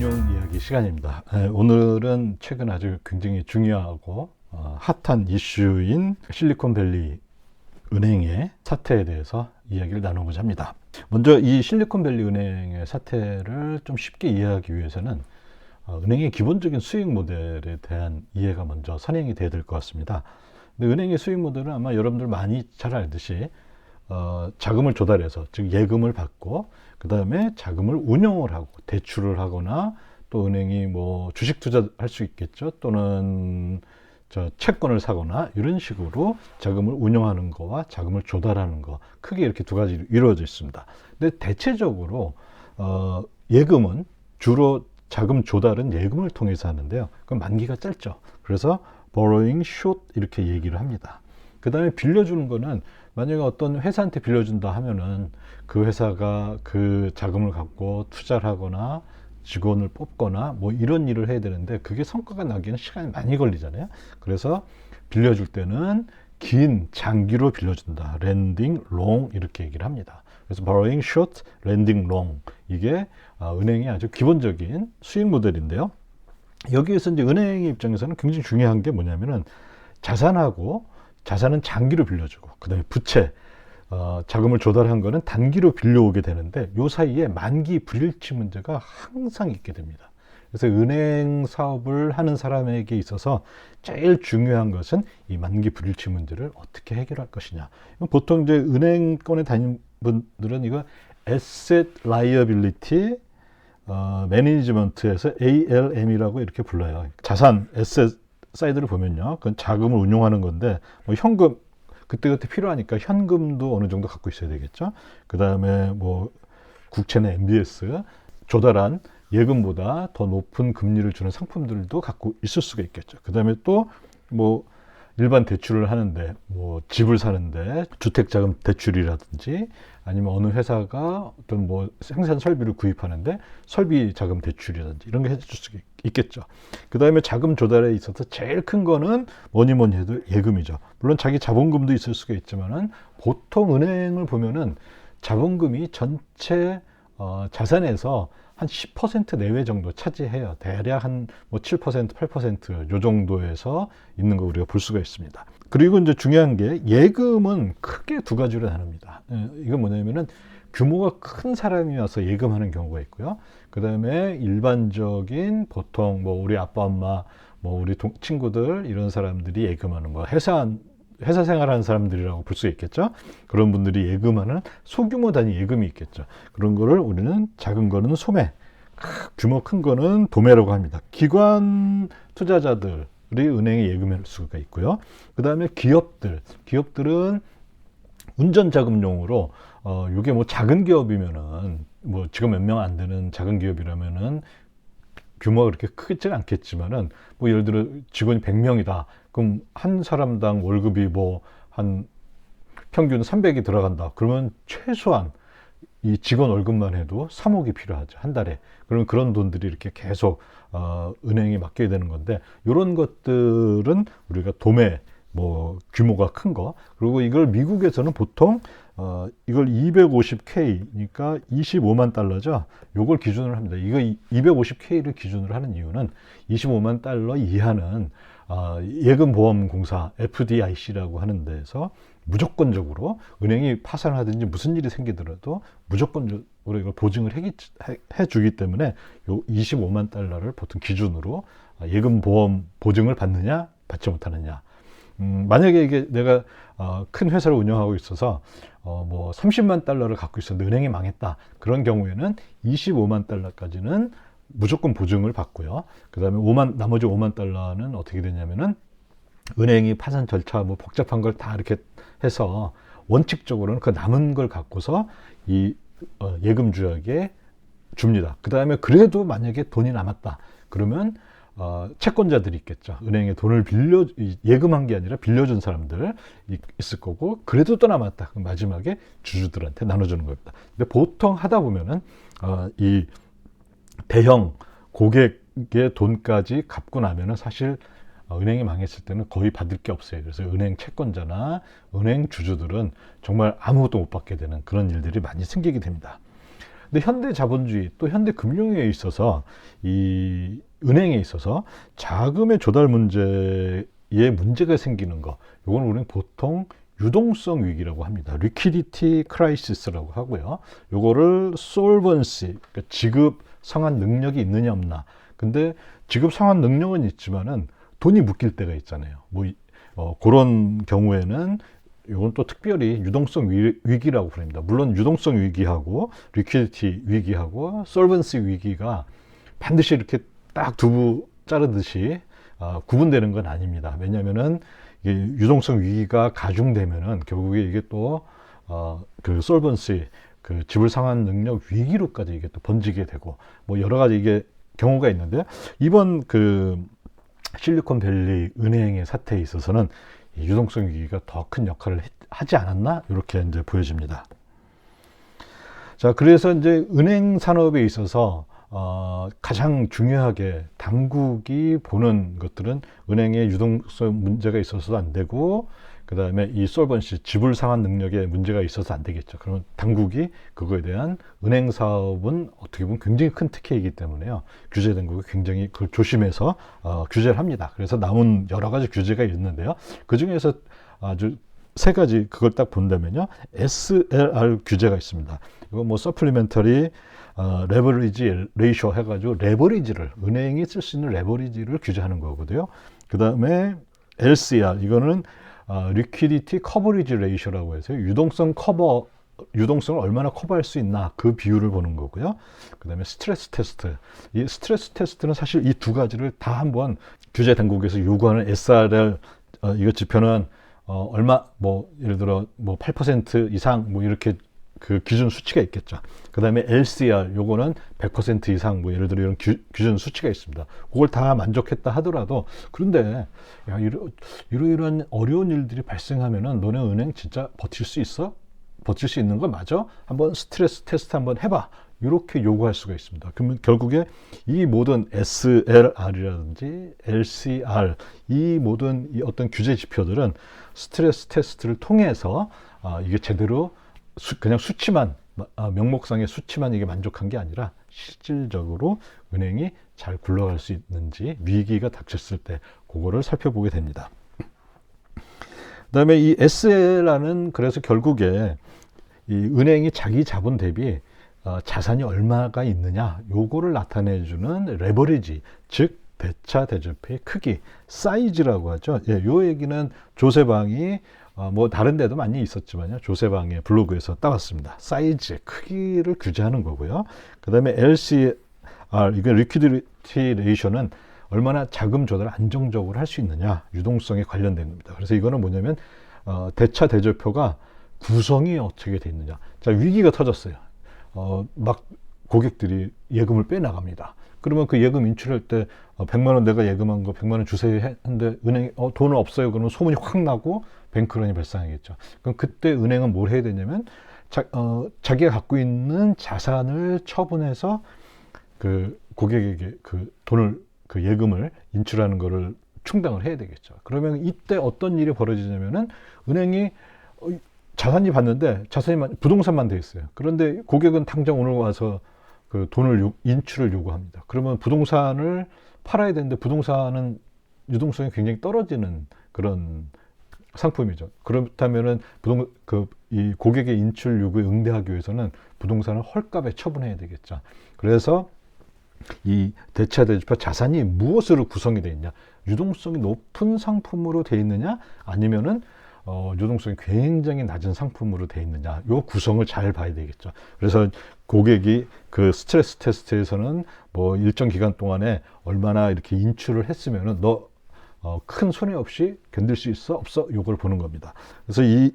금융 이야기 시간입니다. 오늘은 최근 아주 굉장히 중요하고 핫한 이슈인 실리콘밸리 은행의 사태에 대해서 이야기를 나누고자 합니다. 먼저 이 실리콘밸리 은행의 사태를 좀 쉽게 이해하기 위해서는 은행의 기본적인 수익 모델에 대한 이해가 먼저 선행이 돼야 될 것 같습니다. 근데 은행의 수익 모델은 아마 여러분들 많이 잘 알듯이 자금을 조달해서, 즉 예금을 받고 그 다음에 자금을 운용을 하고 대출을 하거나 또 은행이 뭐 주식 투자할 수 있겠죠. 또는 채권을 사거나 이런 식으로 자금을 운용하는 거와 자금을 조달하는 거, 크게 이렇게 두 가지로 이루어져 있습니다. 근데 대체적으로 예금은 주로 자금 조달은 예금을 통해서 하는데요. 그건 만기가 짧죠. 그래서 borrowing short 이렇게 얘기를 합니다. 그 다음에 빌려주는 거는 만약에 어떤 회사한테 빌려준다 하면은 그 회사가 그 자금을 갖고 투자를 하거나 직원을 뽑거나 뭐 이런 일을 해야 되는데 그게 성과가 나기에는 시간이 많이 걸리잖아요. 그래서 빌려줄 때는 긴 장기로 빌려준다. lending long 이렇게 얘기를 합니다. 그래서 borrowing short, lending long 이게 은행의 아주 기본적인 수익 모델인데요. 여기에서 이제 은행의 입장에서는 굉장히 중요한 게 뭐냐면은 자산은 장기로 빌려주고 그 다음에 부채 자금을 조달한 거는 단기로 빌려오게 되는데 요 사이에 만기 불일치 문제가 항상 있게 됩니다. 그래서 은행 사업을 하는 사람에게 있어서 제일 중요한 것은 이 만기 불일치 문제를 어떻게 해결할 것이냐. 보통 이제 은행권에 다니는 분들은 이거 Asset Liability 매니지먼트에서 ALM이라고 이렇게 불러요. 자산, 에셋 사이드를 보면요. 그건 자금을 운용하는 건데 뭐 현금 그때그때 필요하니까 현금도 어느 정도 갖고 있어야 되겠죠. 그 다음에 뭐 국채나 MBS 조달한 예금보다 더 높은 금리를 주는 상품들도 갖고 있을 수가 있겠죠. 그 다음에 또 뭐 일반 대출을 하는데 뭐 집을 사는데 주택자금 대출이라든지 아니면 어느 회사가 어떤 뭐 생산 설비를 구입하는데 설비 자금 대출이라든지 이런 게 해줄 수 있겠죠. 그 다음에 자금 조달에 있어서 제일 큰 거는 뭐니 해도 예금이죠. 물론 자기 자본금도 있을 수가 있지만은 보통 은행을 보면은 자본금이 전체 자산에서 한 10% 내외 정도 차지해요. 대략 한 뭐 7%, 8%요 정도에서 있는 거 우리가 볼 수가 있습니다. 그리고 이제 중요한 게 예금은 크게 두 가지로 나눕니다. 이건 뭐냐면은 규모가 큰 사람이 와서 예금하는 경우가 있고요. 그 다음에 일반적인 보통 뭐 우리 아빠, 엄마, 뭐 우리 친구들 이런 사람들이 예금하는 거 회사 생활하는 사람들이라고 볼 수 있겠죠. 그런 분들이 예금하는 소규모 단위 예금이 있겠죠. 그런 거를 우리는 작은 거는 소매, 규모 큰 거는 도매라고 합니다. 기관 투자자들이 은행에 예금할 수가 있고요. 그 다음에 기업들은 운전 자금용으로 이게 뭐 작은 기업이면은 뭐 지금 몇 명 안 되는 작은 기업이라면은 규모가 그렇게 크지는 않겠지만은 뭐 예를 들어 직원이 100명이다. 그럼 한 사람당 월급이 뭐 한 평균 300이 들어간다. 그러면 최소한 이 직원 월급만 해도 3억이 필요하죠. 한 달에. 그러면 그런 돈들이 이렇게 계속 은행에 맡겨야 되는 건데 이런 것들은 우리가 도매 뭐 규모가 큰 거. 그리고 이걸 미국에서는 보통 이걸 250K니까 25만 달러죠. 요걸 기준으로 합니다. 이거 250K를 기준으로 하는 이유는 25만 달러 이하는 예금보험공사 FDIC라고 하는 데서 무조건적으로 은행이 파산하든지 무슨 일이 생기더라도 무조건적으로 이걸 보증을 해주기 때문에 요 25만 달러를 보통 기준으로 예금보험 보증을 받느냐 받지 못하느냐. 만약에 이게 내가 큰 회사를 운영하고 있어서 뭐 30만 달러를 갖고 있었는데 은행이 망했다. 그런 경우에는 25만 달러까지는 무조건 보증을 받고요. 그 다음에 나머지 5만 달러는 어떻게 되냐면은 은행이 파산 절차 뭐 복잡한 걸 다 이렇게 해서 원칙적으로는 그 남은 걸 갖고서 이 예금주에게 줍니다. 그 다음에 그래도 만약에 돈이 남았다. 그러면 채권자들이 있겠죠. 은행에 돈을 예금한 게 아니라 빌려준 사람들 있을 거고, 그래도 또 남았다. 그럼 마지막에 주주들한테 나눠주는 겁니다. 근데 보통 하다 보면은, 이 대형 고객의 돈까지 갚고 나면은 사실 은행이 망했을 때는 거의 받을 게 없어요. 그래서 은행 채권자나 은행 주주들은 정말 아무것도 못 받게 되는 그런 일들이 많이 생기게 됩니다. 근데 현대 자본주의 또 현대 금융에 있어서 이 은행에 있어서 자금의 조달 문제에 문제가 생기는 거, 이건 우리는 보통 유동성 위기라고 합니다. liquidity crisis라고 하고요. 요거를 solvency, 그러니까 지급 상환 능력이 있느냐 없나. 근데 지급 상환 능력은 있지만은 돈이 묶일 때가 있잖아요. 그런 경우에는 이건 또 특별히 유동성 위기라고 부릅니다. 물론 유동성 위기하고 리퀴디티 위기하고 솔벤시 위기가 반드시 이렇게 딱 두부 자르듯이 구분되는 건 아닙니다. 왜냐하면은 유동성 위기가 가중되면은 결국에 이게 또 그 솔벤시, 그 지불 상환 능력 위기로까지 이게 또 번지게 되고 뭐 여러 가지 이게 경우가 있는데, 이번 그 실리콘밸리 은행의 사태에 있어서는 유동성 위기가 더 큰 역할을 하지 않았나, 이렇게 이제 보여집니다. 자, 그래서 이제 은행 산업에 있어서 가장 중요하게 당국이 보는 것들은 은행의 유동성 문제가 있어서도 안 되고, 그 다음에 이 솔번시, 지불 상환 능력에 문제가 있어서 안 되겠죠. 그러면 당국이 그거에 대한, 은행 사업은 어떻게 보면 굉장히 큰 특혜이기 때문에요. 규제 당국이 굉장히 그걸 조심해서 규제를 합니다. 그래서 나온 여러 가지 규제가 있는데요. 그 중에서 아주 세 가지, 그걸 딱 본다면요, SLR 규제가 있습니다. 이거 뭐 서플리멘터리 레버리지 레이쇼 해가지고 레버리지를, 은행이 쓸 수 있는 레버리지를 규제하는 거거든요. 그 다음에 LCR, 이거는 리퀴디티 커버리지 레이쇼라고 해서 유동성을 얼마나 커버할 수 있나, 그 비율을 보는 거고요. 그 다음에 스트레스 테스트. 이 스트레스 테스트는 사실 이 두 가지를 다 한번 규제 당국에서 요구하는 SRL, 이거 지표는 얼마, 뭐 예를 들어 뭐 8% 이상 뭐 이렇게 그 기준 수치가 있겠죠. 그 다음에 LCR, 요거는 100% 이상, 뭐 예를 들어 이런 기준 수치가 있습니다. 그걸 다 만족했다 하더라도, 그런데 야, 이러이러한 어려운 일들이 발생하면은 너네 은행 진짜 버틸 수 있어? 버틸 수 있는 거 맞아? 한번 스트레스 테스트 한번 해봐. 이렇게 요구할 수가 있습니다. 그러면 결국에 이 모든 SLR이라든지 LCR, 이 모든 이 어떤 규제 지표들은 스트레스 테스트를 통해서 이게 제대로 그냥 수치만, 명목상의 수치만 이게 만족한 게 아니라 실질적으로 은행이 잘 굴러갈 수 있는지, 위기가 닥쳤을 때 그거를 살펴보게 됩니다. 그다음에 이 SLR은 그래서 결국에 이 은행이 자기 자본 대비 자산이 얼마가 있느냐, 요거를 나타내주는 레버리지, 즉 대차 대조표의 크기, 사이즈라고 하죠. 예, 요 얘기는 조세방이 뭐 다른 데도 많이 있었지만요, 조세방의 블로그에서 따왔습니다. 사이즈, 크기를 규제하는 거고요. 그 다음에 LCR, 이건 리퀴디티 레이쇼는 얼마나 자금 조달을 안정적으로 할 수 있느냐, 유동성에 관련된 겁니다. 그래서 이거는 뭐냐면 대차 대조표가 구성이 어떻게 돼 있느냐. 자, 위기가 터졌어요. 막 고객들이 예금을 빼나갑니다. 그러면 그 예금 인출할 때 100만 원 내가 예금한 거 100만 원 주세요 했는데 은행에 돈은 없어요. 그러면 소문이 확 나고 뱅크런이 발생하겠죠. 그럼 그때 은행은 뭘 해야 되냐면 자기가 갖고 있는 자산을 처분해서 그 고객에게 그 돈을, 그 예금을 인출하는 거를 충당을 해야 되겠죠. 그러면 이때 어떤 일이 벌어지냐면은 은행이 자산이 받는데 자산이 부동산만 돼 있어요. 그런데 고객은 당장 오늘 와서 그 돈을 인출을 요구합니다. 그러면 부동산을 팔아야 되는데 부동산은 유동성이 굉장히 떨어지는 그런 상품이죠. 그렇다면은 이 고객의 인출 요구에 응대하기 위해서는 부동산을 헐값에 처분해야 되겠죠. 그래서 이 대차 대조표 자산이 무엇으로 구성이 되어 있냐, 유동성이 높은 상품으로 되어 있느냐, 아니면은 유동성이 굉장히 낮은 상품으로 되어 있느냐, 요 구성을 잘 봐야 되겠죠. 그래서 고객이 그 스트레스 테스트에서는 뭐 일정 기간 동안에 얼마나 이렇게 인출을 했으면은 너 큰 손해 없이 견딜 수 있어 없어, 요걸 보는 겁니다. 그래서 이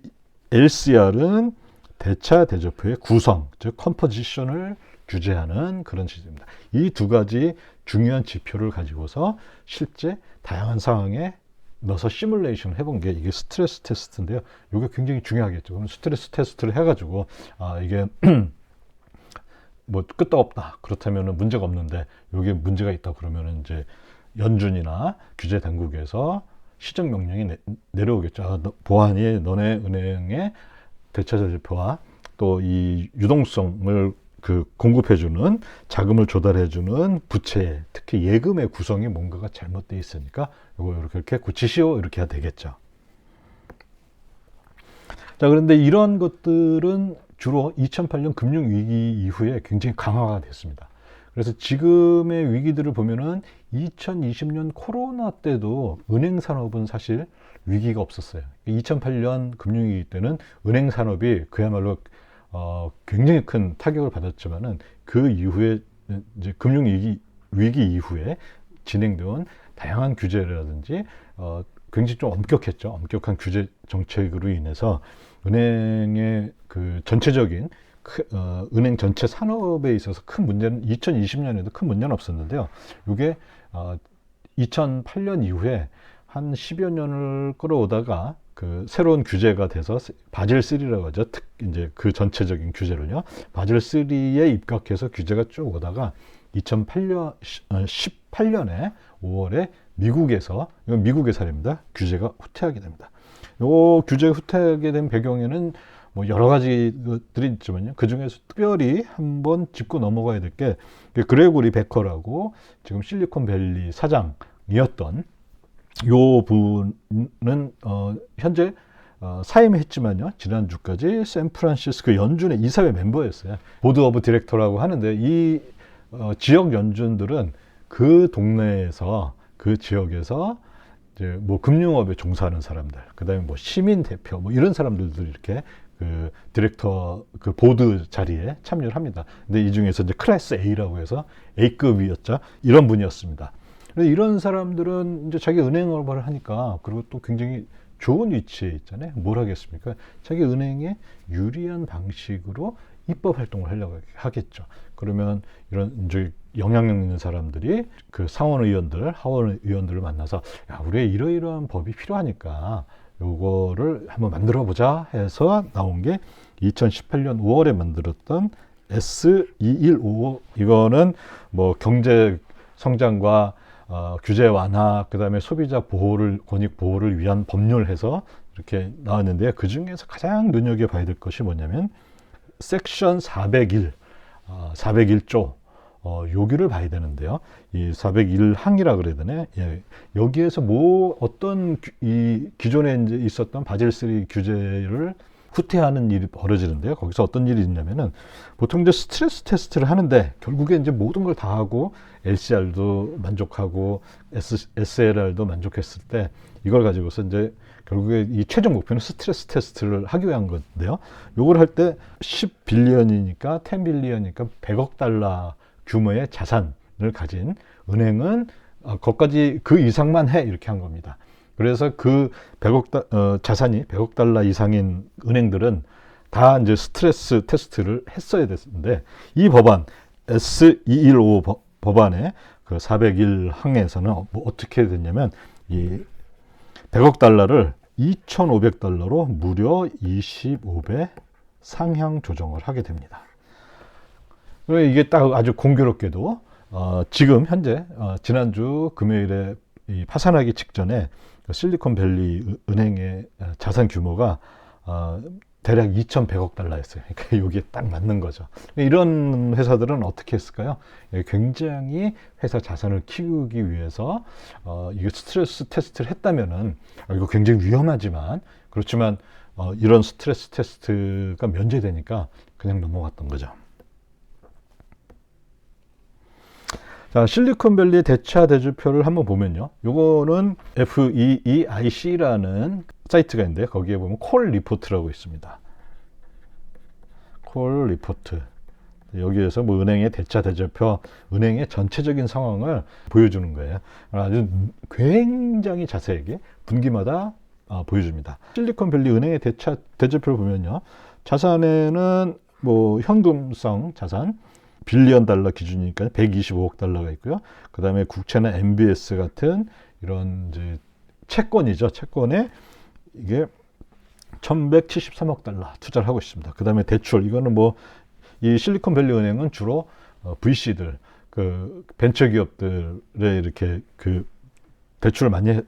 LCR은 대차 대조표의 구성, 즉 컴포지션을 규제하는 그런 지표입니다. 이 두 가지 중요한 지표를 가지고서 실제 다양한 상황에 넣어서 시뮬레이션을 해본 게 이게 스트레스 테스트인데요. 이게 굉장히 중요하겠죠. 그럼 스트레스 테스트를 해가지고 이게 뭐 끄떡없다, 그렇다면은 문제가 없는데 이게 문제가 있다 그러면은 이제 연준이나 규제 당국에서 시정 명령이 내려오겠죠. 보안이 너네 은행의 대차 대조표와 또 이 유동성을 그 공급해주는 자금을 조달해주는 부채, 특히 예금의 구성이 뭔가가 잘못되어 있으니까 이거 이렇게 고치시오 이렇게 해야 되겠죠. 자, 그런데 이런 것들은 주로 2008년 금융위기 이후에 굉장히 강화가 됐습니다. 그래서 지금의 위기들을 보면은 2020년 코로나 때도 은행 산업은 사실 위기가 없었어요. 2008년 금융위기 때는 은행 산업이 그야말로 굉장히 큰 타격을 받았지만은 그 이후에 이제 위기 이후에 진행된 다양한 규제라든지 굉장히 좀 엄격했죠. 엄격한 규제 정책으로 인해서 은행의 그 전체적인 은행 전체 산업에 있어서 큰 문제는 2020년에도 큰 문제는 없었는데요. 이게 2008년 이후에 한 10여 년을 끌어오다가 그 새로운 규제가 돼서 바젤 3라고 하죠. 이제 그 전체적인 규제를요. 바젤 3에 입각해서 규제가 쭉 오다가 18년에 5월에 미국에서, 이건 미국의 사례입니다. 규제가 후퇴하게 됩니다. 요 규제가 후퇴하게 된 배경에는 뭐 여러 가지 것들이 있지만요. 그 중에서 특별히 한번 짚고 넘어가야 될 게 그레고리 베커라고 지금 실리콘밸리 사장이었던 요 분은 현재 사임했지만요. 지난주까지 샌프란시스코 연준의 이사회 멤버였어요. 보드 오브 디렉터라고 하는데 이 지역 연준들은 그 동네에서 그 지역에서 이제 뭐 금융업에 종사하는 사람들, 그다음에 뭐 시민 대표 뭐 이런 사람들도 이렇게 그 디렉터 그 보드 자리에 참여를 합니다. 근데 이 중에서 이제 클래스 A라고 해서 A급이었죠. 이런 분이었습니다. 이런 사람들은 이제 자기 은행업을 하니까 그리고 또 굉장히 좋은 위치에 있잖아요. 뭘 하겠습니까? 자기 은행에 유리한 방식으로 입법 활동을 하려고 하겠죠. 그러면 이런 이제 영향력 있는 사람들이 그 상원 의원들, 하원 의원들을 만나서 야, 우리의 이러이러한 법이 필요하니까 요거를 한번 만들어 보자 해서 나온 게 2018년 5월에 만들었던 S2155. 이거는 뭐 경제 성장과 규제 완화, 그다음에 소비자 보호를, 권익 보호를 위한 법률 해서 이렇게 나왔는데요. 그 중에서 가장 눈여겨봐야 될 것이 뭐냐면 섹션 401, 401조 요기를 봐야 되는데요. 이 401항이라 그래야 되네. 예. 여기에서 뭐 어떤 이 기존에 이제 있었던 바젤 3 규제를 후퇴하는 일이 벌어지는데요. 거기서 어떤 일이 있냐면은 보통 이제 스트레스 테스트를 하는데 결국에 이제 모든 걸 다 하고 LCR도 만족하고 SLR도 만족했을 때 이걸 가지고서 이제 결국에 이 최종 목표는 스트레스 테스트를 하기 위한 건데요. 요걸 할 때 10빌리언이니까 10빌리언이니까 100억 달러 규모의 자산을 가진 은행은 거기까지 그 이상만 해 이렇게 한 겁니다. 그래서 그 100억 자산이 100억 달러 이상인 은행들은 다 이제 스트레스 테스트를 했어야 됐는데 이 법안 S215 법안의 그 401항에서는 뭐 어떻게 됐냐면 이 100억 달러를 2,500달러로 무려 25배 상향 조정을 하게 됩니다. 이게 딱 아주 공교롭게도 지금 현재 지난주 금요일에 이 파산하기 직전에 실리콘밸리 은행의 자산 규모가 대략 2,100억 달러였어요. 그러니까 여기에 딱 맞는 거죠. 이런 회사들은 어떻게 했을까요? 굉장히 회사 자산을 키우기 위해서 이게 스트레스 테스트를 했다면은 이거 굉장히 위험하지만 그렇지만 이런 스트레스 테스트가 면제되니까 그냥 넘어갔던 거죠. 자, 실리콘밸리 대차 대조표를 한번 보면요. 요거는 FEEIC라는 사이트가 있는데 거기에 보면 콜 리포트라고 있습니다. 콜 리포트. 여기에서 뭐 은행의 대차 대조표, 은행의 전체적인 상황을 보여주는 거예요. 아주 굉장히 자세하게 분기마다 보여줍니다. 실리콘밸리 은행의 대차 대조표를 보면요. 자산에는 뭐 현금성 자산 빌리언 달러 기준이니까 125억 달러가 있고요. 그 다음에 국채나 MBS 같은 이런 이제 채권이죠. 채권에 이게 1173억 달러 투자를 하고 있습니다. 그 다음에 대출, 이거는 뭐 이 실리콘밸리 은행은 주로 VC들, 그 벤처기업들에 이렇게 그 대출을 많이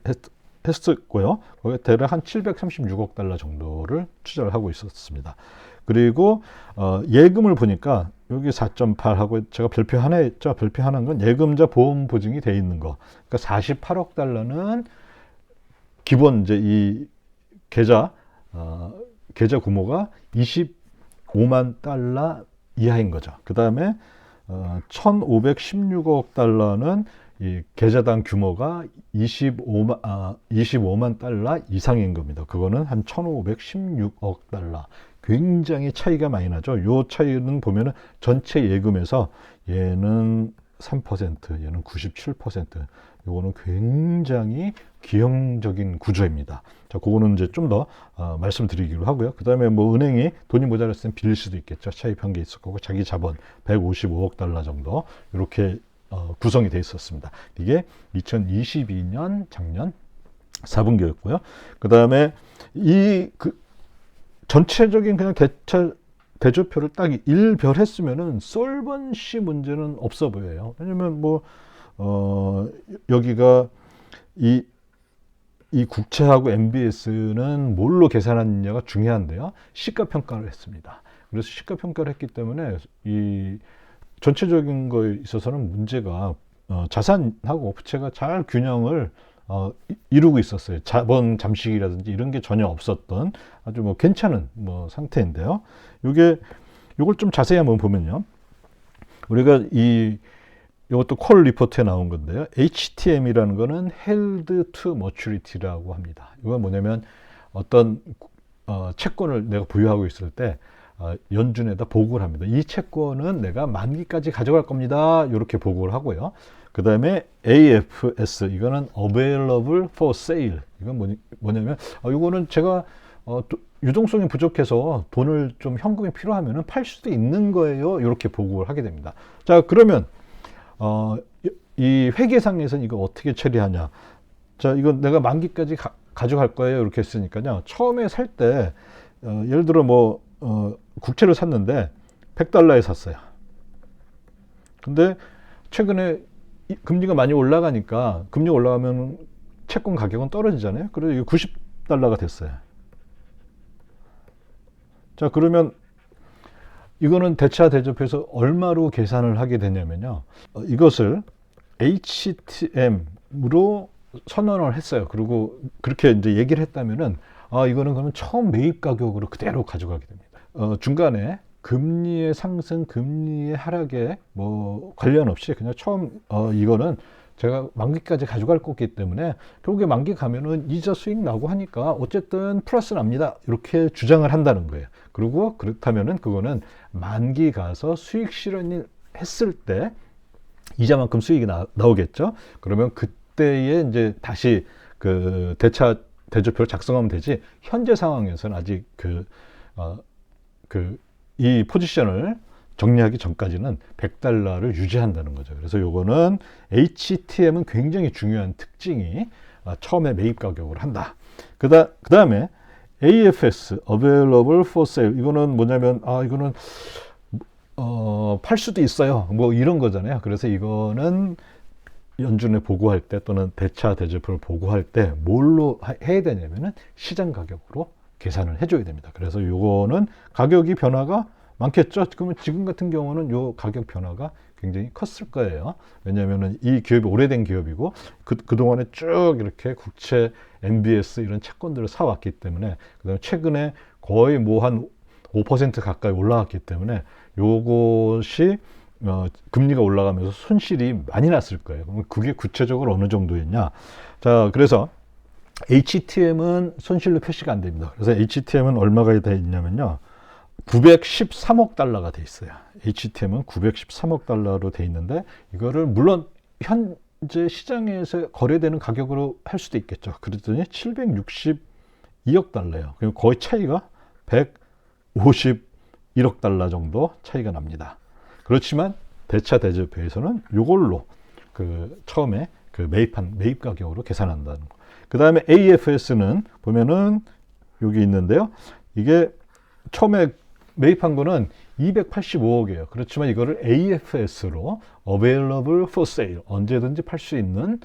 했었고요. 거기에 대략 한 736억 달러 정도를 투자를 하고 있었습니다. 그리고 예금을 보니까 여기 4.8하고 제가 별표 하나 했죠. 별표 하나인 건 예금자 보험 보증이 돼 있는 거. 그러니까 48억 달러는 기본 이제 이 계좌 규모가 25만 달러 이하인 거죠. 그 다음에 1,516억 달러는 이 계좌당 규모가 25만 달러 이상인 겁니다. 그거는 한 1,516억 달러. 굉장히 차이가 많이 나죠. 요 차이는 보면은 전체 예금에서 얘는 3%, 얘는 97%. 요거는 굉장히 기형적인 구조입니다. 자, 그거는 이제 좀 더 말씀드리기로 하고요. 그 다음에 뭐 은행이 돈이 모자랐을 땐 빌릴 수도 있겠죠. 차입한 게 있을 거고, 자기 자본 155억 달러 정도 이렇게 구성이 돼 있었습니다. 이게 2022년 작년 4분기였고요. 그 다음에 전체적인 그냥 대조표를 딱 일별했으면은 솔번시 문제는 없어 보여요. 왜냐면 여기가 이 국채하고 MBS는 뭘로 계산하느냐가 중요한데요. 시가평가를 했습니다. 그래서 시가평가를 했기 때문에 이 전체적인 거에 있어서는 문제가 자산하고 부채가 잘 균형을 이루고 있었어요. 자본 잠식이라든지 이런 게 전혀 없었던 아주 괜찮은 상태인데요. 요걸 좀 자세히 한번 보면요. 우리가 이것도 콜 리포트에 나온 건데요. HTM이라는 거는 Held to Maturity라고 합니다. 이건 뭐냐면 어떤 채권을 내가 보유하고 있을 때 연준에다 보고를 합니다. 이 채권은 내가 만기까지 가져갈 겁니다. 이렇게 보고를 하고요. 그 다음에 AFS, 이거는 Available for Sale. 이건 뭐냐면 이거는 제가 유동성이 부족해서 돈을 좀 현금이 필요하면 팔 수도 있는 거예요. 이렇게 보고를 하게 됩니다. 자, 그러면 이 회계상에서는 이거 어떻게 처리하냐. 자, 이건 내가 만기까지 가져갈 거예요. 이렇게 했으니까요. 처음에 살 때 예를 들어 국채를 샀는데 100달러에 샀어요. 근데 최근에 금리가 많이 올라가니까, 금리 올라가면 채권 가격은 떨어지잖아요. 그래서 이거 90달러가 됐어요. 자, 그러면 이거는 대차 대조표에서 얼마로 계산을 하게 되냐면요. 이것을 HTM으로 선언을 했어요. 그리고 그렇게 이제 얘기를 했다면은 이거는 그러면 처음 매입 가격으로 그대로 가져가게 됩니다. 중간에 금리의 상승, 금리의 하락에 관련 없이 그냥 처음 이거는 제가 만기까지 가져갈 거기 때문에 결국에 만기 가면은 이자 수익 나고 하니까 어쨌든 플러스 납니다. 이렇게 주장을 한다는 거예요. 그리고 그렇다면은 그거는 만기 가서 수익 실현을 했을 때 이자만큼 수익이 나오겠죠. 그러면 그때에 이제 다시 그 대조표를 작성하면 되지, 현재 상황에서는 아직 이 포지션을 정리하기 전까지는 100달러를 유지한다는 거죠. 그래서 요거는 HTM은 굉장히 중요한 특징이 처음에 매입 가격으로 한다. 그 다음에 AFS, Available for Sale. 이거는 뭐냐면, 이거는 팔 수도 있어요. 이런 거잖아요. 그래서 이거는 연준에 보고할 때 또는 대차 대조표를 보고할 때 뭘로 해야 되냐면은 시장 가격으로 계산을 해줘야 됩니다. 그래서 요거는 가격이 변화가 많겠죠. 그러면 지금 같은 경우는 요 가격 변화가 굉장히 컸을 거예요. 왜냐하면 이 기업이 오래된 기업이고 그동안에 쭉 이렇게 국채, MBS 이런 채권들을 사왔기 때문에, 그다음에 최근에 거의 한 5% 가까이 올라왔기 때문에 요것이 금리가 올라가면서 손실이 많이 났을 거예요. 그럼 그게 구체적으로 어느 정도였냐. 자, 그래서 HTM은 손실로 표시가 안 됩니다. 그래서 HTM은 얼마가 돼 있냐면요. 913억 달러가 돼 있어요. HTM은 913억 달러로 돼 있는데, 이거를 물론 현재 시장에서 거래되는 가격으로 할 수도 있겠죠. 그랬더니 762억 달러예요. 그리고 거의 차이가 151억 달러 정도 차이가 납니다. 그렇지만 대차 대조표에서는 이걸로 처음에 매입 가격으로 계산한다는 거. 그 다음에 AFS는 보면은 여기 있는데요. 이게 처음에 매입한 거는 285억이에요. 그렇지만 이거를 AFS로 Available for Sale, 언제든지 팔 수 있는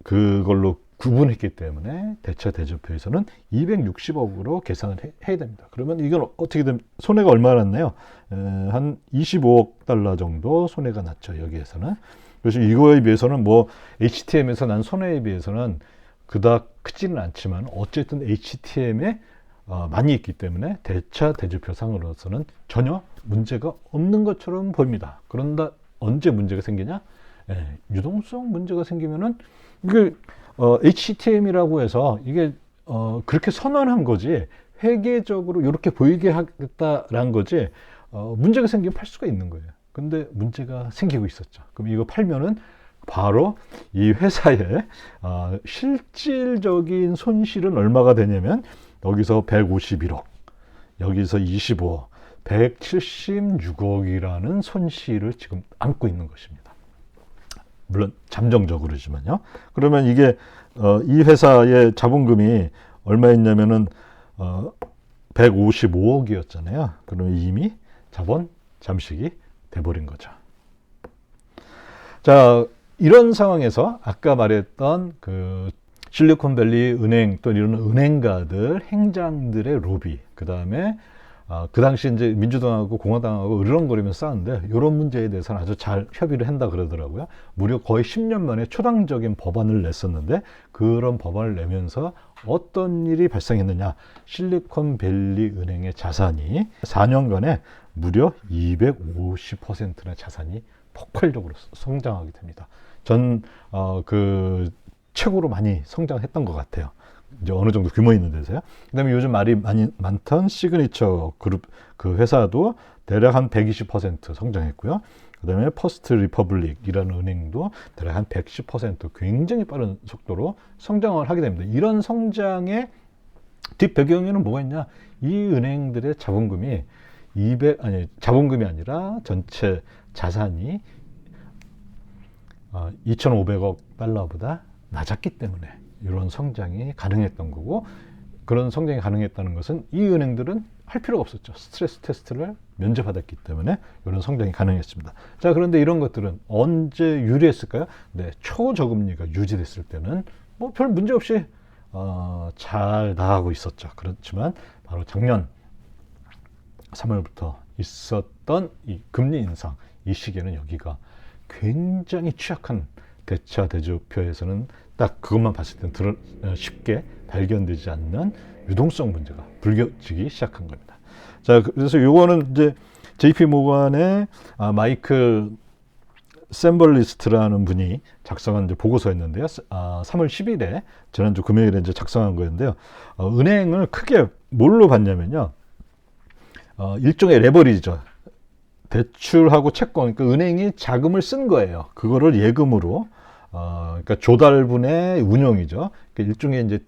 그걸로 구분했기 때문에 대차 대조표에서는 260억으로 계산을 해야 됩니다. 그러면 이건 어떻게 되면 손해가 얼마나 났나요? 한 25억 달러 정도 손해가 났죠. 여기에서는. 그래서 이거에 비해서는 뭐 HTM에서 난 손해에 비해서는 그닥 크지는 않지만 어쨌든 HTM에 많이 있기 때문에 대차 대조표상으로서는 전혀 문제가 없는 것처럼 보입니다. 그런데 언제 문제가 생기냐? 유동성 문제가 생기면은 이게 HTM이라고 해서 이게 그렇게 선언한 거지 회계적으로 이렇게 보이게 하겠다라는 거지 문제가 생기면 팔 수가 있는 거예요. 근데 문제가 생기고 있었죠. 그럼 이거 팔면은 바로 이 회사의 실질적인 손실은 얼마가 되냐면 여기서 151억, 여기서 25억, 176억이라는 손실을 지금 안고 있는 것입니다. 물론 잠정적으로지만요. 그러면 이게 이 회사의 자본금이 얼마였냐면은 155억이었잖아요. 그러면 이미 자본 잠식이 돼버린 거죠. 자, 이런 상황에서 아까 말했던 그 실리콘밸리 은행 또 이런 은행가들, 행장들의 로비, 그 다음에 그 당시 이제 민주당하고 공화당하고 으르렁거리면서 싸웠는데 이런 문제에 대해서는 아주 잘 협의를 한다 그러더라고요. 무려 거의 10년 만에 초당적인 법안을 냈었는데 그런 법안을 내면서 어떤 일이 발생했느냐? 실리콘밸리 은행의 자산이 4년간에 무려 250%나 자산이 폭발적으로 성장하게 됩니다. 그 최고로 많이 성장했던 것 같아요. 이제 어느 정도 규모 있는 데서요. 그다음에 요즘 말이 많던 시그니처 그룹 그 회사도 대략 한 120% 성장했고요. 그다음에 퍼스트 리퍼블릭이라는 은행도 대략 한 110% 굉장히 빠른 속도로 성장을 하게 됩니다. 이런 성장의 뒷 배경에는 뭐가 있냐? 이 은행들의 자본금이 자본금이 아니라 전체 자산이 2,500억 달러보다 낮았기 때문에 이런 성장이 가능했던 거고, 그런 성장이 가능했다는 것은 이 은행들은 할 필요가 없었죠. 스트레스 테스트를 면제받았기 때문에 이런 성장이 가능했습니다. 자, 그런데 이런 것들은 언제 유리했을까요? 네, 초저금리가 유지됐을 때는 뭐 별 문제 없이 잘 나가고 있었죠. 그렇지만 바로 작년 3월부터 있었던 이 금리 인상, 이 시기에는 여기가 굉장히 취약한 대차 대조표에서는 딱 그것만 봤을 때는 쉽게 발견되지 않는 유동성 문제가 불겨지기 시작한 겁니다. 자, 그래서 요거는 이제 JP 모건의 마이클 샘벌리스트라는 분이 작성한 이제 보고서였는데요. 3월 10일에 지난주 금요일에 이제 작성한 거였는데요. 은행을 크게 뭘로 봤냐면요. 일종의 레버리지죠. 대출하고 채권, 그러니까 은행이 자금을 쓴 거예요. 그거를 예금으로, 그러니까 조달분의 운용이죠. 그러니까 일종의 이제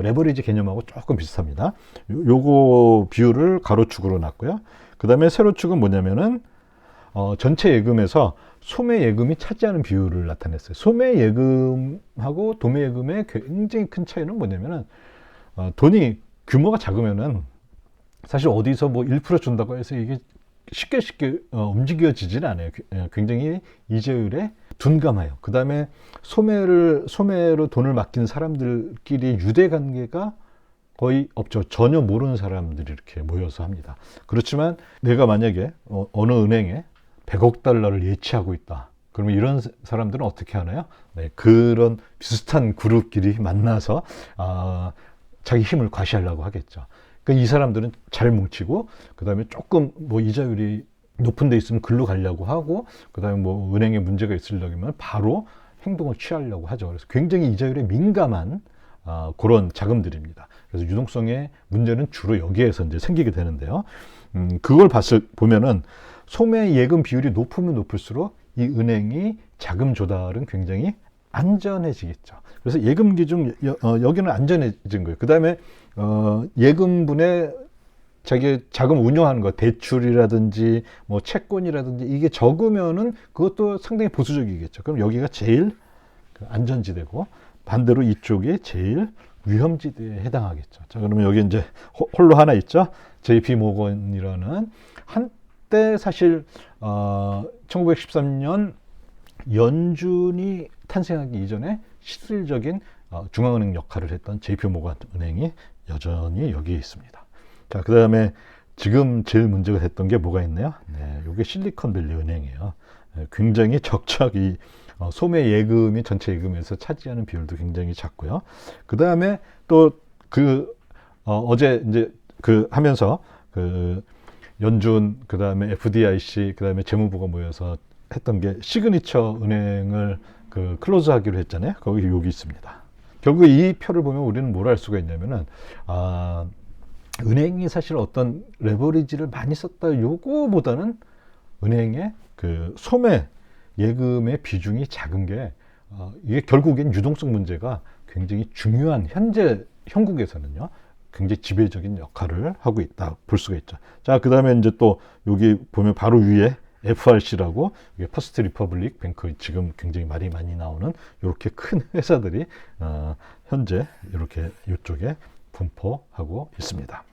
레버리지 개념하고 조금 비슷합니다. 요거 비율을 가로축으로 놨고요. 그 다음에 세로축은 뭐냐면은, 전체 예금에서 소매 예금이 차지하는 비율을 나타냈어요. 소매 예금하고 도매 예금의 굉장히 큰 차이는 뭐냐면은, 돈이 규모가 작으면은 사실 어디서 뭐 1% 준다고 해서 이게 쉽게 움직여지지는 않아요. 굉장히 이자율에 둔감해요. 그 다음에 소매로 돈을 맡긴 사람들끼리 유대 관계가 거의 없죠. 전혀 모르는 사람들이 이렇게 모여서 합니다. 그렇지만 내가 만약에 어느 은행에 100억 달러를 예치하고 있다. 그러면 이런 사람들은 어떻게 하나요? 네, 그런 비슷한 그룹끼리 만나서 자기 힘을 과시하려고 하겠죠. 그러니까 이 사람들은 잘 뭉치고, 그 다음에 조금 뭐 이자율이 높은 데 있으면 글로 가려고 하고, 그 다음에 뭐 은행에 문제가 있으려면 바로 행동을 취하려고 하죠. 그래서 굉장히 이자율에 민감한 그런 자금들입니다. 그래서 유동성의 문제는 주로 여기에서 이제 생기게 되는데요. 그걸 보면은 소매 예금 비율이 높으면 높을수록 이 은행이 자금 조달은 굉장히 안전해지겠죠. 그래서 예금 기준 여기는 안전해진 거예요. 그 다음에 예금분의 자기 자금 운영하는 거, 대출이라든지 뭐 채권이라든지 이게 적으면은 그것도 상당히 보수적이겠죠. 그럼 여기가 제일 안전지대고, 반대로 이쪽이 제일 위험지대에 해당하겠죠. 자, 그러면 여기 이제 홀로 하나 있죠. JP 모건이라는, 한때 사실 1913년 연준이 탄생하기 이전에 실질적인 중앙은행 역할을 했던 JP모간 은행이 여전히 여기에 있습니다. 자, 그 다음에 지금 제일 문제가 됐던 게 뭐가 있나요? 네, 이게 실리콘밸리 은행이에요. 굉장히 적적 이 소매 예금이 전체 예금에서 차지하는 비율도 굉장히 작고요. 그 다음에 또 어제 이제 하면서 연준, 그 다음에 FDIC, 그 다음에 재무부가 모여서 했던 게 시그니처 은행을 클로즈하기로 했잖아요. 거기 여기 있습니다. 결국 이 표를 보면 우리는 뭘 알 수가 있냐면은 은행이 사실 어떤 레버리지를 많이 썼다 요거보다는 은행의 소매 예금의 비중이 작은 게 이게 결국엔 유동성 문제가 굉장히 중요한 현재 형국에서는요 굉장히 지배적인 역할을 하고 있다 볼 수가 있죠. 자, 그 다음에 이제 또 여기 보면 바로 위에 FRC라고 이게 퍼스트 리퍼블릭 뱅크 지금 굉장히 말이 많이 나오는 이렇게 큰 회사들이 현재 이렇게 이쪽에 분포하고 있습니다.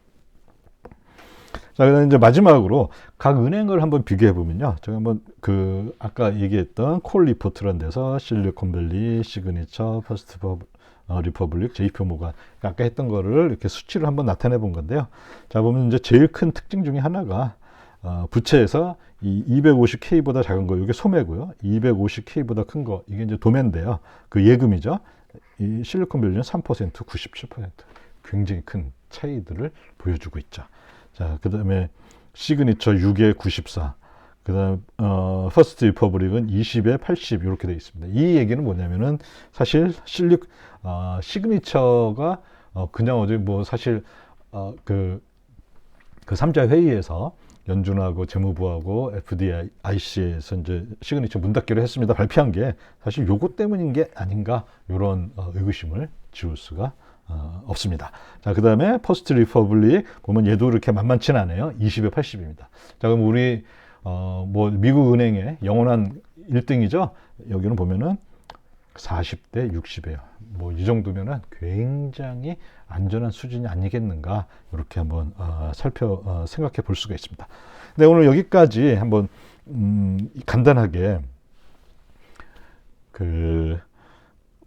자, 그다음 이제 마지막으로 각 은행을 한번 비교해 보면요. 제가 한번 아까 얘기했던 콜 리포트라는 데서 실리콘밸리, 시그니처, 퍼스트 리퍼블릭, JP모간 아까 했던 거를 이렇게 수치를 한번 나타내 본 건데요. 자, 보면 이제 제일 큰 특징 중에 하나가 부채에서 이 250K보다 작은 거, 이게 소매고요. 250K보다 큰 거, 이게 이제 도매인데요. 예금이죠. 이 실리콘밸리는 3%, 97%. 굉장히 큰 차이들을 보여주고 있죠. 자, 그 다음에 시그니처 6에 94. 그 다음, 퍼스트 리퍼블릭은 20에 80 이렇게 되어 있습니다. 이 얘기는 뭐냐면은 사실 시그니처가 그냥 어제 뭐 사실 그 3자 회의에서 연준하고 재무부하고 FDIC에서 이제 시그니처 문 닫기로 했습니다. 발표한 게 사실 요거 때문인 게 아닌가 이런 의구심을 지울 수가 없습니다. 자, 그 다음에 퍼스트 리퍼블릭 보면 얘도 이렇게 만만치는 않아요. 20에 80입니다. 자, 그럼 우리 뭐 미국 은행의 영원한 1등이죠. 여기는 보면은 40대 60이에요. 뭐 이 정도면은 굉장히 안전한 수준이 아니겠는가 이렇게 한번 생각해 볼 수가 있습니다. 네, 오늘 여기까지 한번 간단하게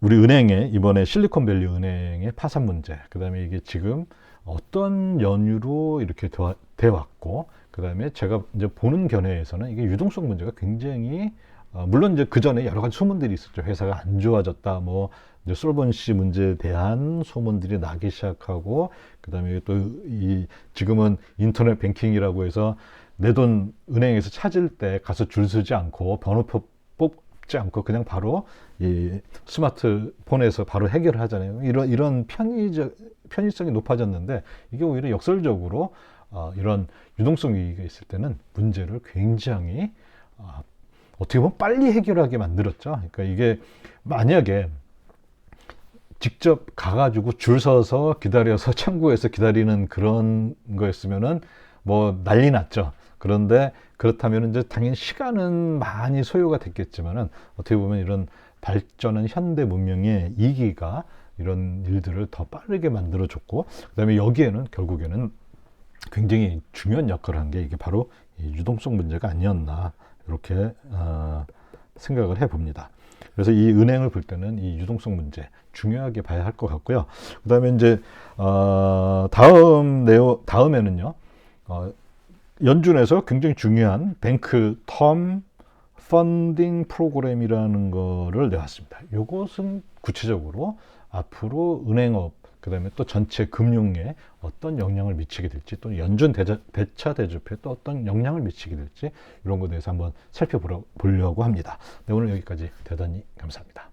우리 은행의 이번에 실리콘밸리 은행의 파산 문제, 그 다음에 이게 지금 어떤 연유로 이렇게 돼 왔고, 그 다음에 제가 이제 보는 견해에서는 이게 유동성 문제가 굉장히 물론 이제 그 전에 여러 가지 소문들이 있었죠. 회사가 안 좋아졌다, 뭐 이제 솔번시 문제에 대한 소문들이 나기 시작하고, 그 다음에 또 지금은 인터넷 뱅킹이라고 해서 내 돈 은행에서 찾을 때 가서 줄 서지 않고 번호표 뽑지 않고 그냥 바로 이 스마트폰에서 바로 해결을 하잖아요. 이런 편의성이 높아졌는데 이게 오히려 역설적으로 이런 유동성 위기가 있을 때는 문제를 굉장히 어떻게 보면 빨리 해결하게 만들었죠. 그러니까 이게 만약에 직접 가가지고 줄 서서 기다려서 창구에서 기다리는 그런 거였으면은 뭐 난리 났죠. 그런데 그렇다면 이제 당연히 시간은 많이 소요가 됐겠지만은 어떻게 보면 이런 발전한 현대 문명의 이기가 이런 일들을 더 빠르게 만들어줬고, 그다음에 여기에는 결국에는 굉장히 중요한 역할을 한 게 이게 바로 이 유동성 문제가 아니었나 이렇게 생각을 해봅니다. 그래서 이 은행을 볼 때는 이 유동성 문제 중요하게 봐야 할 것 같고요. 그다음에 이제 다음에는요. 연준에서 굉장히 중요한 뱅크 텀 펀딩 프로그램이라는 거를 내왔습니다. 이것은 구체적으로 앞으로 은행업, 그 다음에 또 전체 금융에 어떤 영향을 미치게 될지, 또 연준 대차 대조표에 또 어떤 영향을 미치게 될지 이런 것에 대해서 한번 살펴보려고 합니다. 네, 오늘 여기까지 대단히 감사합니다.